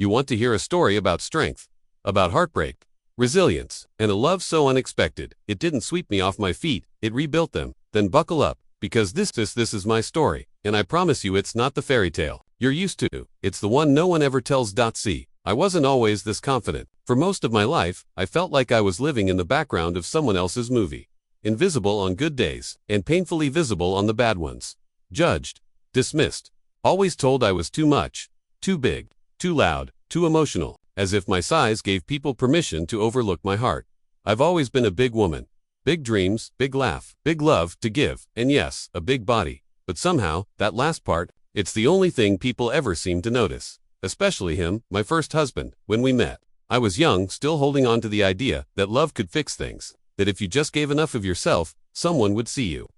You want to hear a story about strength, about heartbreak, resilience, and a love so unexpected, it didn't sweep me off my feet, it rebuilt them. Then buckle up, because this is my story, and I promise you it's not the fairy tale you're used to. It's the one no one ever tells. See, I wasn't always this confident. For most of my life, I felt like I was living in the background of someone else's movie. Invisible on good days, and painfully visible on the bad ones. Judged, dismissed, always told I was too much, too big, too loud, too emotional, as if my size gave people permission to overlook my heart. I've always been a big woman. Big dreams, big laugh, big love to give, and yes, a big body. But somehow, that last part, it's the only thing people ever seem to notice. Especially him, my first husband, when we met. I was young, still holding on to the idea that love could fix things, that if you just gave enough of yourself, someone would see you.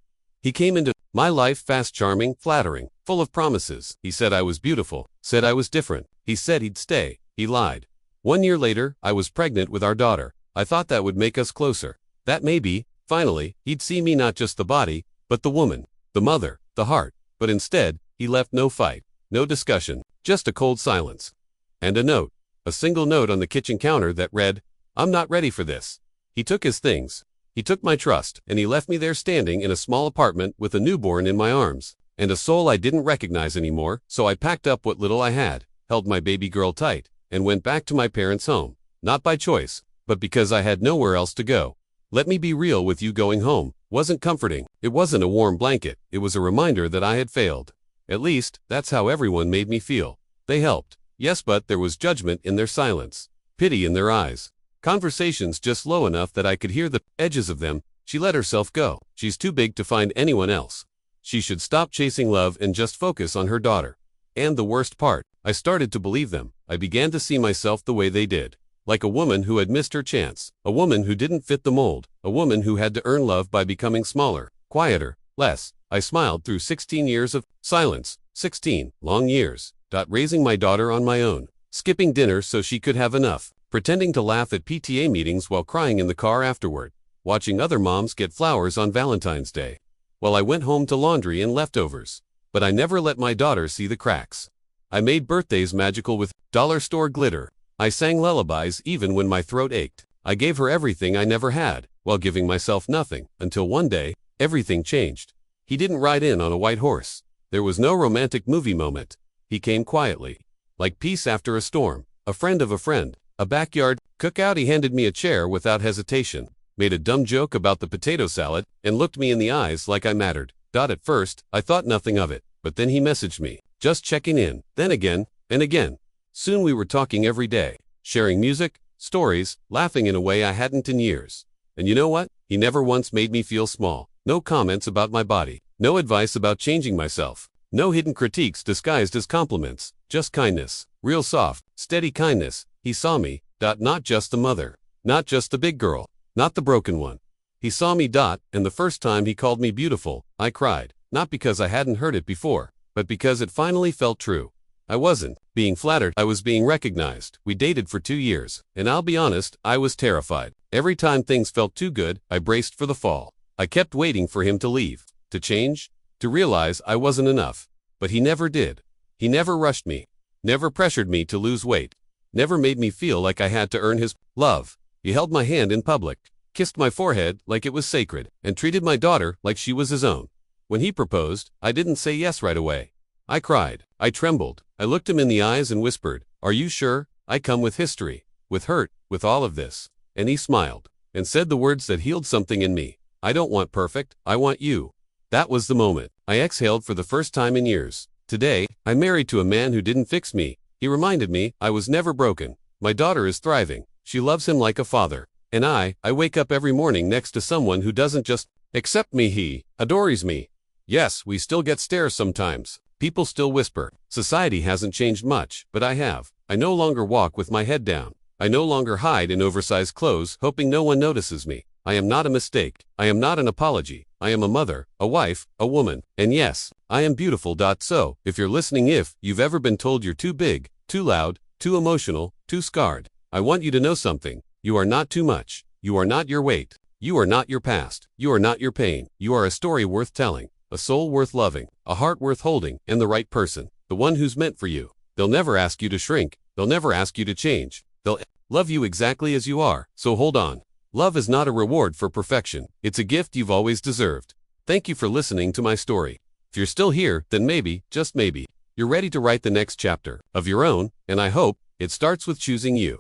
He came into my life fast, charming, flattering, full of promises. He said I was beautiful, said I was different. He said he'd stay. He lied. 1 year later, I was pregnant with our daughter. I thought that would make us closer. That maybe, finally, he'd see me not just the body, but the woman, the mother, the heart. But instead, he left no fight, no discussion, just a cold silence. And a note, a single note on the kitchen counter that read, "I'm not ready for this." He took his things. He took my trust, and he left me there standing in a small apartment with a newborn in my arms, and a soul I didn't recognize anymore. So I packed up what little I had, held my baby girl tight, and went back to my parents' home. Not by choice, but because I had nowhere else to go. Let me be real with you, going home wasn't comforting. It wasn't a warm blanket. It was a reminder that I had failed. At least, that's how everyone made me feel. They helped, yes, but there was judgment in their silence, pity in their eyes. Conversations just low enough that I could hear the edges of them. She let herself go. She's too big to find anyone else. She should stop chasing love and just focus on her daughter. And the worst part, I started to believe them. I began to see myself the way they did. Like a woman who had missed her chance. A woman who didn't fit the mold. A woman who had to earn love by becoming smaller, quieter, less. I smiled through 16 years of silence. 16 long years. Raising my daughter on my own. Skipping dinner so she could have enough. Pretending to laugh at PTA meetings while crying in the car afterward. Watching other moms get flowers on Valentine's Day. While I went home to laundry and leftovers. But I never let my daughter see the cracks. I made birthdays magical with dollar store glitter. I sang lullabies even when my throat ached. I gave her everything I never had, while giving myself nothing, until one day, everything changed. He didn't ride in on a white horse. There was no romantic movie moment. He came quietly. Like peace after a storm. A friend of a friend. A backyard cookout. He handed me a chair without hesitation. Made a dumb joke about the potato salad, and looked me in the eyes like I mattered. At first, I thought nothing of it. But then he messaged me, just checking in. Then again, and again. Soon we were talking every day, sharing music, stories, laughing in a way I hadn't in years. And you know what? He never once made me feel small. No comments about my body. No advice about changing myself. No hidden critiques disguised as compliments. Just kindness. Real soft, steady kindness. He saw me, not just the mother. Not just the big girl. Not the broken one. He saw me, and the first time he called me beautiful, I cried. Not because I hadn't heard it before, but because it finally felt true. I wasn't being flattered, I was being recognized. We dated for 2 years, and I'll be honest, I was terrified. Every time things felt too good, I braced for the fall. I kept waiting for him to leave, to change, to realize I wasn't enough. But he never did. He never rushed me, never pressured me to lose weight, never made me feel like I had to earn his love. He held my hand in public, kissed my forehead like it was sacred, and treated my daughter like she was his own. When he proposed, I didn't say yes right away. I cried. I trembled. I looked him in the eyes and whispered, "Are you sure? I come with history, with hurt, with all of this." And he smiled, and said the words that healed something in me. "I don't want perfect, I want you." That was the moment. I exhaled for the first time in years. Today, I'm married to a man who didn't fix me. He reminded me I was never broken. My daughter is thriving. She loves him like a father. And I wake up every morning next to someone who doesn't just accept me, he adores me. Yes, we still get stares sometimes. People still whisper. Society hasn't changed much, but I have. I no longer walk with my head down. I no longer hide in oversized clothes, hoping no one notices me. I am not a mistake. I am not an apology. I am a mother, a wife, a woman. And yes, I am beautiful. So, if you're listening, if you've ever been told you're too big, too loud, too emotional, too scarred, I want you to know something. You are not too much. You are not your weight. You are not your past. You are not your pain. You are a story worth telling. A soul worth loving, a heart worth holding, and the right person, the one who's meant for you. They'll never ask you to shrink. They'll never ask you to change. They'll love you exactly as you are, so hold on. Love is not a reward for perfection. It's a gift you've always deserved. Thank you for listening to my story. If you're still here, then maybe, just maybe, you're ready to write the next chapter of your own, and I hope it starts with choosing you.